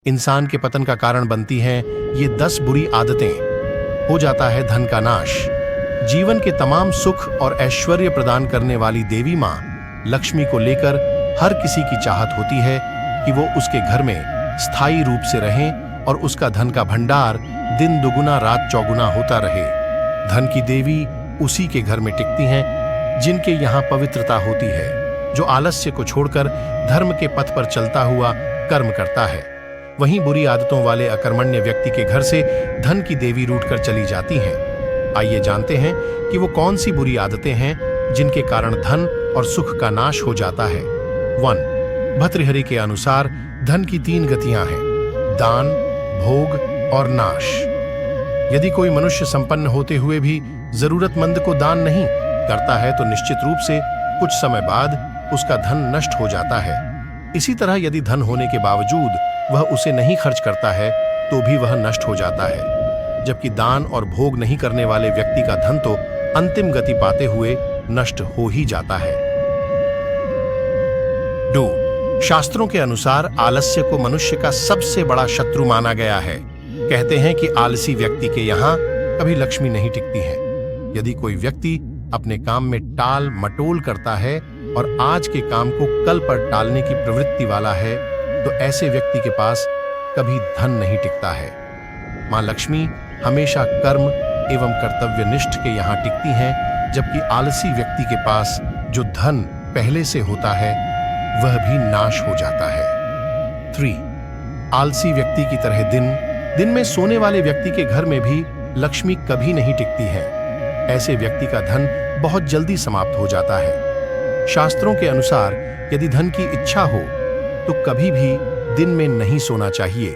इंसान के पतन का कारण बनती हैं ये 10 बुरी आदतें। हो जाता है धन का नाश। जीवन के तमाम सुख और ऐश्वर्य प्रदान करने वाली देवी माँ लक्ष्मी को लेकर हर किसी की चाहत होती है कि वो उसके घर में स्थायी रूप से रहें और उसका धन का भंडार दिन दुगुना रात चौगुना होता रहे। धन की देवी उसी के घर में टिकती हैं जिनके यहाँ पवित्रता होती है, जो आलस्य को छोड़कर धर्म के पथ पर चलता हुआ कर्म करता है। वहीं बुरी आदतों वाले अकर्मण्य व्यक्ति के घर से धन की देवी रूठकर चली जाती हैं। आइए जानते हैं कि वो कौन सी बुरी आदतें हैं जिनके कारण धन और सुख का नाश हो जाता है। 1. भर्तृहरि के अनुसार धन की 3 गतियां हैं: दान, भोग और नाश। यदि कोई मनुष्य संपन्न होते हुए भी जरूरतमंद को दान नहीं करता है तो निश्चित रूप से कुछ समय बाद उसका धन नष्ट हो जाता है। इसी तरह यदि धन होने के बावजूद वह उसे नहीं खर्च करता है तो भी वह नष्ट हो जाता है। जबकि दान और भोग नहीं करने वाले व्यक्ति का धन तो अंतिम गति पाते हुए नष्ट हो ही जाता है। 2. शास्त्रों के अनुसार आलस्य को मनुष्य का सबसे बड़ा शत्रु माना गया है। कहते हैं कि आलसी व्यक्ति के यहाँ कभी लक्ष्मी नहीं टिकती है। यदि कोई व्यक्ति अपने काम में टाल मटोल करता है और आज के काम को कल पर टालने की प्रवृत्ति वाला है तो ऐसे व्यक्ति के पास कभी धन नहीं टिकता है। मां लक्ष्मी हमेशा कर्म एवं कर्तव्यनिष्ठ के यहाँ टिकती हैं, जबकि आलसी व्यक्ति के पास जो धन पहले से होता है वह भी नाश हो जाता है। 3. आलसी व्यक्ति की तरह दिन में सोने वाले व्यक्ति के घर में भी लक्ष्मी कभी नहीं टिकती है। ऐसे व्यक्ति का धन बहुत जल्दी समाप्त हो जाता है। शास्त्रों के अनुसार यदि धन की इच्छा हो तो कभी भी दिन में नहीं सोना चाहिए।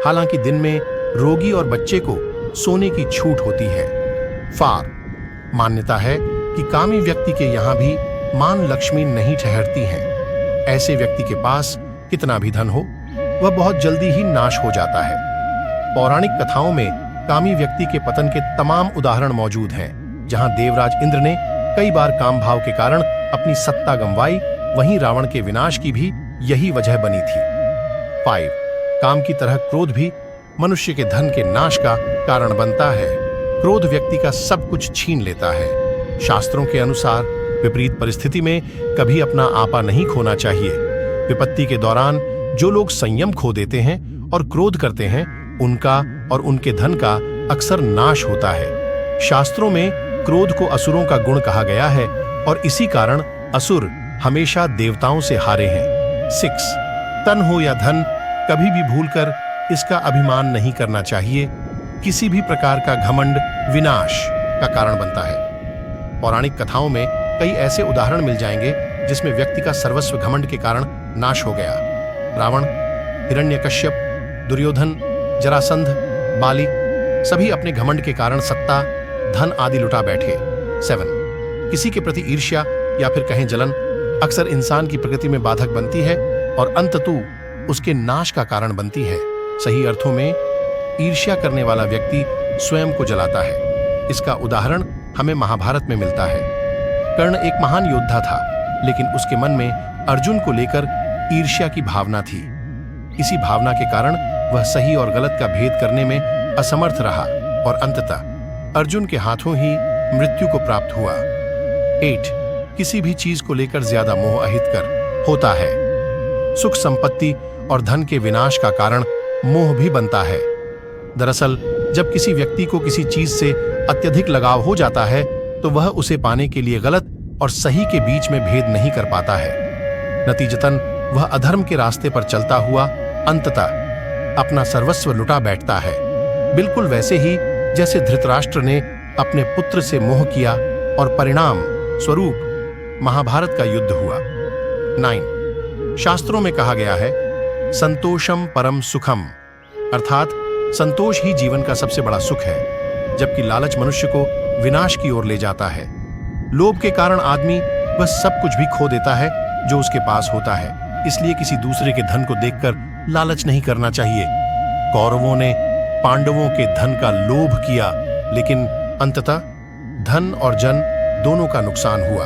हालांकि दिन में रोगी और बच्चे को सोने की छूट होती है। 4. मान्यता है कि कामी व्यक्ति के यहाँ भी मां लक्ष्मी नहीं ठहरती हैं। ऐसे व्यक्ति के पास कितना भी धन हो वह बहुत जल्दी ही नाश हो जाता है। पौराणिक कथाओं में कामी व्यक्ति के पतन के तमाम उदाहरण मौजूद हैं। जहां देवराज इंद्र ने कई बार काम भाव के कारण अपनी सत्ता गंवाई, वहीं रावण के विनाश की भी यही वजह बनी थी। 5. काम की तरह क्रोध भी मनुष्य के धन के नाश का कारण बनता है। क्रोध व्यक्ति का सब कुछ छीन लेता है। शास्त्रों के अनुसार विपरीत परिस्थिति में कभी अपना आपा नहीं खोना चाहिए। विपत्ति के दौरान जो लोग संयम खो देते हैं और क्रोध करते हैं उनका और उनके धन का अक्सर नाश होता है। शास्त्रों में क्रोध को असुरों का गुण कहा गया है और इसी कारण असुर हमेशा देवताओं से हारे हैं। 6. तन हो या धन कभी भी भूलकर इसका अभिमान नहीं करना चाहिए। किसी भी प्रकार का घमंड विनाश का कारण बनता है। पौराणिक कथाओं में कई ऐसे उदाहरण मिल जाएंगे जिसमें व्यक्ति का सर्वस्व घमंड के कारण नाश हो गया। रावण, हिरण्यकश्यप, दुर्योधन, जरासंध, बाली सभी अपने घमंड के कारण सत्ता, धन आदि लुटा बैठे। 7. किसी के प्रति ईर्ष्या या फिर कहें जलन अक्सर इंसान की प्रकृति में बाधक बनती है और अंततः उसके नाश का कारण बनती है। सही अर्थों में ईर्ष्या करने वाला व्यक्ति स्वयं को जलाता है। इसका उदाहरण हमें महाभारत में मिलता है। कर्ण एक महान योद्धा था, लेकिन उसके मन में अर्जुन को लेकर ईर्ष्या की भावना थी। इसी भावना के कारण वह सही और गलत का भेद करने में असमर्थ रहा और अंततः अर्जुन के हाथों ही मृत्यु को प्राप्त हुआ। 8. किसी भी चीज को लेकर ज्यादा मोह अहितकर होता है। सुख संपत्ति और धन के विनाश का कारण मोह भी बनता है। दरअसल जब किसी व्यक्ति को किसी चीज से अत्यधिक लगाव हो जाता है तो वह उसे पाने के लिए गलत और सही के बीच में भेद नहीं कर पाता है। नतीजतन वह अधर्म के रास्ते पर चलता हुआ अंततः अपना सर्वस्व लुटा बैठता है। बिल्कुल वैसे ही जैसे धृतराष्ट्र ने अपने पुत्र से मोह किया और परिणाम स्वरूप महाभारत का युद्ध हुआ। 9. शास्त्रों में कहा गया है संतोषम परम सुखम, अर्थात संतोष ही जीवन का सबसे बड़ा सुख है। जबकि लालच मनुष्य को विनाश की ओर ले जाता है। लोभ के कारण आदमी वह सब कुछ भी खो देता है जो उसके पास होता है। इसलिए किसी दूसरे के धन को देखकर लालच नहीं करना चाहिए। कौरवों ने पांडवों के धन का लोभ किया, लेकिन अंततः धन और जन दोनों का नुकसान हुआ।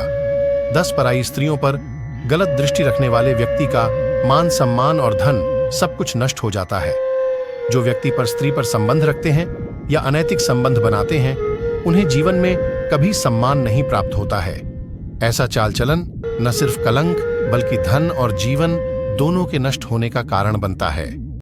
10 पराई स्त्रियों पर गलत दृष्टि रखने वाले व्यक्ति का मान सम्मान और धन सब कुछ नष्ट हो जाता है। जो व्यक्ति पर स्त्री पर संबंध रखते हैं या अनैतिक संबंध बनाते हैं, उन्हें जीवन में कभी सम्मान नहीं प्राप्त होता है। ऐसा चाल चलन न सिर्फ कलंक बल्कि धन और जीवन दोनों के नष्ट होने का कारण बनता है।